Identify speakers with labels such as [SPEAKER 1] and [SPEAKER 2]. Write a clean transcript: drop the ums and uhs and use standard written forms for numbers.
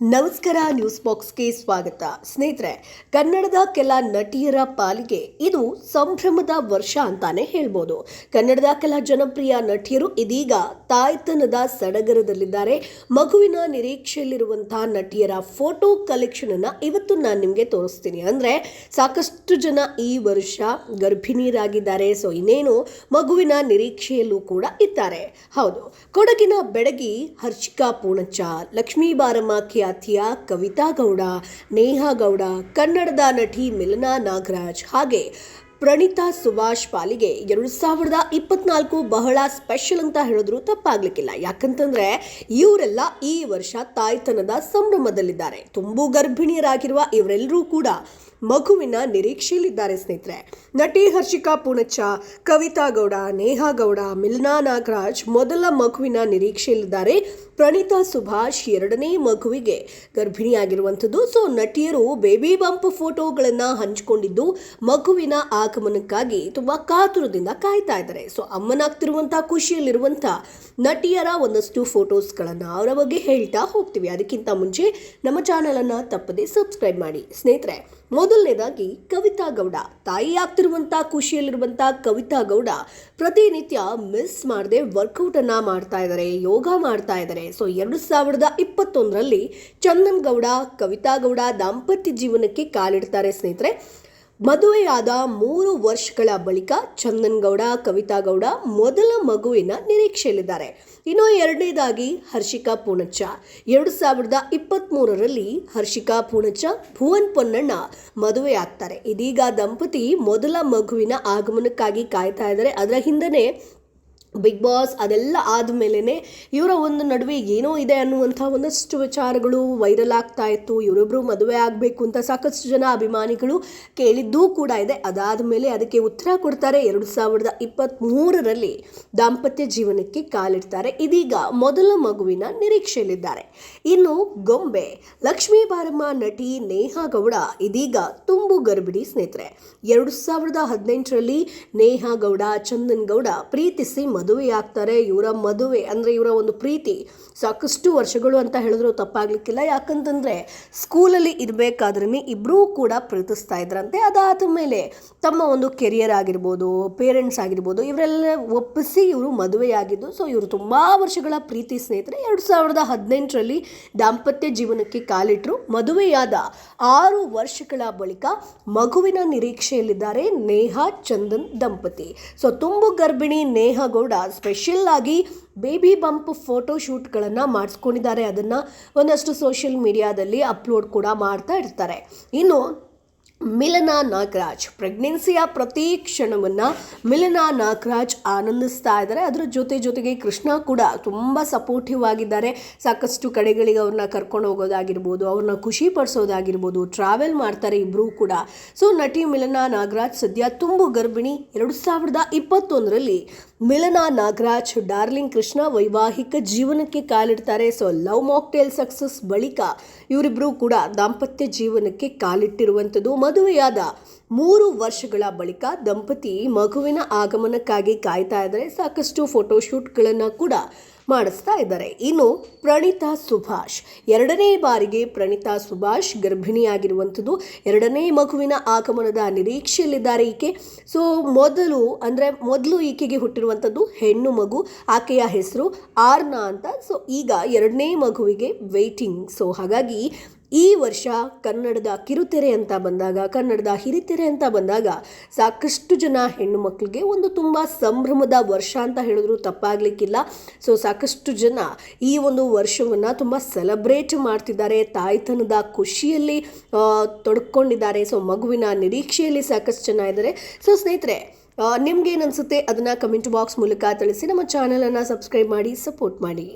[SPEAKER 1] ನಮಸ್ಕಾರ, ನ್ಯೂಸ್ ಬಾಕ್ಸ್ಗೆ ಸ್ವಾಗತ. ಸ್ನೇಹಿತರೆ, ಕನ್ನಡದ ಕೆಲ ನಟಿಯರ ಪಾಲಿಗೆ ಇದು ಸಂಭ್ರಮದ ವರ್ಷ ಅಂತಾನೆ ಹೇಳ್ಬೋದು. ಕನ್ನಡದ ಕೆಲ ಜನಪ್ರಿಯ ನಟಿಯರು ಇದೀಗ ತಾಯ್ತನದ ಸಡಗರದಲ್ಲಿದ್ದಾರೆ. ಮಗುವಿನ ನಿರೀಕ್ಷೆಯಲ್ಲಿರುವಂತಹ ನಟಿಯರ ಫೋಟೋ ಕಲೆಕ್ಷನ್ ಅನ್ನ ಇವತ್ತು ನಾನು ನಿಮಗೆ ತೋರಿಸ್ತೀನಿ. ಅಂದ್ರೆ ಸಾಕಷ್ಟು ಜನ ಈ ವರ್ಷ ಗರ್ಭಿಣಿಯರಾಗಿದ್ದಾರೆ. ಸೊ ಇನ್ನೇನು ಮಗುವಿನ ನಿರೀಕ್ಷೆಯಲ್ಲೂ ಕೂಡ ಇದ್ದಾರೆ. ಹೌದು, ಕೊಡಗಿನ ಬೆಡಗಿ ಹರ್ಷಿಕಾ ಪೂಣಚ್ಚ, ಲಕ್ಷ್ಮೀ ಬಾರಮ್ಮ ಖ್ಯಾತಿಯ ಕವಿತಾ ಗೌಡ, ನೇಹಾ ಗೌಡ, ಕನ್ನಡದ ನಟಿ ಮಿಲನಾ ನಾಗರಾಜ್ ಹಾಗೆ ಪ್ರಣೀತಾ ಸುಭಾಷ್ ಪಾಲಿಗೆ 2024 ಬಹಳ ಸ್ಪೆಷಲ್ ಅಂತ ಹೇಳಿದ್ರು ತಪ್ಪಾಗ್ಲಿಕ್ಕಿಲ್ಲ. ಯಾಕಂತಂದ್ರೆ ಇವರೆಲ್ಲ ಈ ವರ್ಷ ತಾಯ್ತನದ ಸಂಭ್ರಮದಲ್ಲಿದ್ದಾರೆ. ತುಂಬು ಗರ್ಭಿಣಿಯರಾಗಿರುವ ಇವರೆಲ್ಲರೂ ಕೂಡ ಮಗುವಿನ ನಿರೀಕ್ಷೆಯಲ್ಲಿದ್ದಾರೆ. ಸ್ನೇಹಿತರೆ, ನಟಿ ಹರ್ಷಿಕಾ ಪೂಣಚ್ಚ, ಕವಿತಾ ಗೌಡ, ನೇಹಾ ಗೌಡ, ಮಿಲನಾ ನಾಗರಾಜ್ ಮೊದಲ ಮಗುವಿನ ನಿರೀಕ್ಷೆಯಲ್ಲಿದ್ದಾರೆ. ಪ್ರಣೀತಾ ಸುಭಾಷ್ ಎರಡನೇ ಮಗುವಿಗೆ ಗರ್ಭಿಣಿಯಾಗಿರುವಂಥದ್ದು. ಸೊ ನಟಿಯರು ಬೇಬಿ ಬಂಪ್ ಫೋಟೋಗಳನ್ನು ಹಂಚಿಕೊಂಡಿದ್ದು ಮಗುವಿನ ಆಗಮನಕ್ಕಾಗಿ ತುಂಬಾ ಕಾತುರದಿಂದ ಕಾಯ್ತಾ ಇದ್ದಾರೆ. ಸೊ ಅಮ್ಮನಾಗ್ತಿರುವಂತಹ ಖುಷಿಯಲ್ಲಿರುವಂಥ ನಟಿಯರ ಒಂದಷ್ಟು ಫೋಟೋಸ್ಗಳನ್ನು ಅವರ ಬಗ್ಗೆ ಹೇಳ್ತಾ ಹೋಗ್ತೀವಿ. ಅದಕ್ಕಿಂತ ಮುಂಚೆ ನಮ್ಮ ಚಾನಲನ್ನು ತಪ್ಪದೆ ಸಬ್ಸ್ಕ್ರೈಬ್ ಮಾಡಿ. ಸ್ನೇಹಿತರೆ, ಮೊದಲನೇದಾಗಿ ಕವಿತಾ ಗೌಡ, ತಾಯಿ ಆಗ್ತಿರುವಂಥ ಖುಷಿಯಲ್ಲಿರುವಂಥ ಕವಿತಾ ಗೌಡ ಪ್ರತಿನಿತ್ಯ ಮಿಸ್ ಮಾಡದೆ ವರ್ಕೌಟ್ ಅನ್ನ ಮಾಡ್ತಾ ಇದ್ದಾರೆ, ಯೋಗ ಮಾಡ್ತಾ ಇದ್ದಾರೆ. ಸೊ 2021ರಲ್ಲಿ ಚಂದನ್ ಗೌಡ, ಕವಿತಾ ಗೌಡ ದಾಂಪತ್ಯ ಜೀವನಕ್ಕೆ ಕಾಲಿಡ್ತಾರೆ. ಸ್ನೇಹಿತರೆ, ಮದುವೆಯಾದ 3 ವರ್ಷಗಳ ಬಳಿಕ ಚಂದನ್ ಗೌಡ, ಕವಿತಾ ಗೌಡ ಮೊದಲ ಮಗುವಿನ ನಿರೀಕ್ಷೆಯಲ್ಲಿದ್ದಾರೆ. ಇನ್ನು ಎರಡನೇದಾಗಿ ಹರ್ಷಿಕಾ ಪೂಣಚ್ಚ, 2023ರಲ್ಲಿ ಹರ್ಷಿಕಾ ಪೂಣಚ್ಚ ಭುವನ್ ಪೊನ್ನಣ್ಣ ಮದುವೆ ಆಗ್ತಾರೆ. ಇದೀಗ ದಂಪತಿ ಮೊದಲ ಮಗುವಿನ ಆಗಮನಕ್ಕಾಗಿ ಕಾಯ್ತಾ ಇದ್ದಾರೆ. ಅದರ ಹಿಂದೆನೇ ಬಿಗ್ ಬಾಸ್ ಅದೆಲ್ಲ ಆದಮೇಲೆ ಇವರ ಒಂದು ನಡುವೆ ಏನೋ ಇದೆ ಅನ್ನುವಂಥ ಒಂದಷ್ಟು ವಿಚಾರಗಳು ವೈರಲ್ ಆಗ್ತಾ ಇತ್ತು. ಇವರಿಬ್ಬರು ಮದುವೆ ಆಗಬೇಕು ಅಂತ ಸಾಕಷ್ಟು ಜನ ಅಭಿಮಾನಿಗಳು ಕೇಳಿದ್ದೂ ಕೂಡ ಇದೆ. ಅದಾದ ಮೇಲೆ ಅದಕ್ಕೆ ಉತ್ತರ ಕೊಡ್ತಾರೆ. 2023ರಲ್ಲಿ ದಾಂಪತ್ಯ ಜೀವನಕ್ಕೆ ಕಾಲಿಡ್ತಾರೆ. ಇದೀಗ ಮೊದಲ ಮಗುವಿನ ನಿರೀಕ್ಷೆಯಲ್ಲಿದ್ದಾರೆ. ಇನ್ನು ಗೊಂಬೆ ಲಕ್ಷ್ಮೀ ಬಾರಮ್ಮ ನಟಿ ನೇಹಾ ಗೌಡ ಇದೀಗ ತುಂಬು ಗರ್ಭಿಣಿ. ಸ್ನೇಹಿತರೆ, 2018ರಲ್ಲಿ ನೇಹಾ ಗೌಡ, ಚಂದನ್ ಗೌಡ ಪ್ರೀತಿಸಿ ಮದುವೆಯಾಗ್ತಾರೆ. ಇವರ ಮದುವೆ ಅಂದರೆ ಇವರ ಒಂದು ಪ್ರೀತಿ ಸಾಕಷ್ಟು ವರ್ಷಗಳು ಅಂತ ಹೇಳಿದ್ರು ತಪ್ಪಾಗ್ಲಿಕ್ಕಿಲ್ಲ. ಯಾಕಂತಂದರೆ ಸ್ಕೂಲಲ್ಲಿ ಇರಬೇಕಾದ್ರೇ ಇಬ್ಬರೂ ಕೂಡ ಪ್ರೀತಿಸ್ತಾ ಇದ್ರಂತೆ. ಅದಾದ ಮೇಲೆ ತಮ್ಮ ಒಂದು ಕೆರಿಯರ್ ಆಗಿರ್ಬೋದು, ಪೇರೆಂಟ್ಸ್ ಆಗಿರ್ಬೋದು, ಇವರೆಲ್ಲ ಒಪ್ಪಿಸಿ ಇವರು ಮದುವೆಯಾಗಿದ್ದು. ಸೊ ಇವರು ತುಂಬ ವರ್ಷಗಳ ಪ್ರೀತಿ. ಸ್ನೇಹಿತರೆ, 2018ರಲ್ಲಿ ದಾಂಪತ್ಯ ಜೀವನಕ್ಕೆ ಕಾಲಿಟ್ಟರು. ಮದುವೆಯಾದ 6 ವರ್ಷಗಳ ಬಳಿಕ ಮಗುವಿನ ನಿರೀಕ್ಷೆಯಲ್ಲಿದ್ದಾರೆ ನೇಹಾ ಚಂದನ್ ದಂಪತಿ. ಸೊ ತುಂಬು ಗರ್ಭಿಣಿ ನೇಹಾ ಗೌಡ ಸ್ಪೆಷಲ್ ಆಗಿ ಬೇಬಿ ಬಂಪ್ ಫೋಟೋ ಶೂಟ್ಗಳನ್ನು ಮಾಡಿಸ್ಕೊಂಡಿದ್ದಾರೆ. ಅದನ್ನು ಒಂದಷ್ಟು ಸೋಷಿಯಲ್ ಮೀಡಿಯಾದಲ್ಲಿ ಅಪ್ಲೋಡ್ ಕೂಡ ಮಾಡ್ತಾ ಇರ್ತಾರೆ. ಇನ್ನು ಮಿಲನಾ ನಾಗರಾಜ್ ಪ್ರೆಗ್ನೆನ್ಸಿಯ ಪ್ರತಿ ಕ್ಷಣವನ್ನು ಮಿಲನಾ ನಾಗರಾಜ್ ಆನಂದಿಸ್ತಾ ಇದ್ದಾರೆ. ಅದರ ಜೊತೆಗೆ ಕೃಷ್ಣ ಕೂಡ ತುಂಬ ಸಪೋರ್ಟಿವ್ ಆಗಿದ್ದಾರೆ. ಸಾಕಷ್ಟು ಕಡೆಗಳಿಗೆ ಅವ್ರನ್ನ ಕರ್ಕೊಂಡು ಹೋಗೋದಾಗಿರ್ಬೋದು, ಅವ್ರನ್ನ ಖುಷಿ ಪಡಿಸೋದಾಗಿರ್ಬೋದು, ಟ್ರಾವೆಲ್ ಮಾಡ್ತಾರೆ ಇಬ್ಬರೂ ಕೂಡ. ಸೊ ನಟಿ ಮಿಲನಾ ನಾಗರಾಜ್ ಸದ್ಯ ತುಂಬು ಗರ್ಭಿಣಿ. 2021ರಲ್ಲಿ ಮಿಲನಾ ನಾಗರಾಜ್ ಡಾರ್ಲಿಂಗ್ ಕೃಷ್ಣ ವೈವಾಹಿಕ ಜೀವನಕ್ಕೆ ಕಾಲಿಡ್ತಾರೆ. ಸೊ ಲವ್ ಮಾಕ್ಟೇಲ್ ಸಕ್ಸಸ್ ಬಳಿಕ ಇವರಿಬ್ಬರು ಕೂಡ ದಾಂಪತ್ಯ ಜೀವನಕ್ಕೆ ಕಾಲಿಟ್ಟಿರುವಂಥದ್ದು. ಮದುವೆಯಾದ 3 ವರ್ಷಗಳ ಬಳಿಕ ದಂಪತಿ ಮಗುವಿನ ಆಗಮನಕ್ಕಾಗಿ ಕಾಯ್ತಾ ಇದ್ದಾರೆ. ಸಾಕಷ್ಟು ಫೋಟೋಶೂಟ್ಗಳನ್ನು ಕೂಡ ಮಾಡಿಸ್ತಾ ಇದ್ದಾರೆ. ಇನ್ನು ಪ್ರಣೀತಾ ಸುಭಾಷ್, ಎರಡನೇ ಬಾರಿಗೆ ಪ್ರಣೀತಾ ಸುಭಾಷ್ ಗರ್ಭಿಣಿಯಾಗಿರುವಂಥದ್ದು. ಎರಡನೇ ಮಗುವಿನ ಆಗಮನದ ನಿರೀಕ್ಷೆಯಲ್ಲಿದ್ದಾರೆ ಈಕೆ. ಸೊ ಮೊದಲು ಈಕೆಗೆ ಹುಟ್ಟಿರುವಂಥದ್ದು ಹೆಣ್ಣು ಮಗು. ಆಕೆಯ ಹೆಸರು ಆರ್ನಾ ಅಂತ. ಸೊ ಈಗ ಎರಡನೇ ಮಗುವಿಗೆ ವೇಟಿಂಗ್. ಸೊ ಹಾಗಾಗಿ ಈ ವರ್ಷ ಕನ್ನಡದ ಕಿರುತೆರೆ ಅಂತ ಬಂದಾಗ, ಕನ್ನಡದ ಹಿರಿತೆರೆ ಅಂತ ಬಂದಾಗ ಸಾಕಷ್ಟು ಜನ ಹೆಣ್ಣು ಮಕ್ಕಳಿಗೆ ಒಂದು ತುಂಬ ಸಂಭ್ರಮದ ವರ್ಷ ಅಂತ ಹೇಳಿದ್ರು ತಪ್ಪಾಗಲಿಕ್ಕಿಲ್ಲ. ಸೊ ಸಾಕಷ್ಟು ಜನ ಈ ಒಂದು ವರ್ಷವನ್ನು ತುಂಬ ಸೆಲೆಬ್ರೇಟ್ ಮಾಡ್ತಿದ್ದಾರೆ. ತಾಯ್ತನದ ಖುಷಿಯಲ್ಲಿ ತೊಡ್ಕೊಂಡಿದ್ದಾರೆ. ಸೊ ಮಗುವಿನ ನಿರೀಕ್ಷೆಯಲ್ಲಿ ಸಾಕಷ್ಟು ಜನ ಇದ್ದಾರೆ. ಸೊ ಸ್ನೇಹಿತರೆ, ನಿಮ್ಗೇನು ಅನಿಸುತ್ತೆ ಅದನ್ನು ಕಮೆಂಟ್ ಬಾಕ್ಸ್ ಮೂಲಕ ತಿಳಿಸಿ. ನಮ್ಮ ಚಾನಲನ್ನು ಸಬ್ಸ್ಕ್ರೈಬ್ ಮಾಡಿ, ಸಪೋರ್ಟ್ ಮಾಡಿ.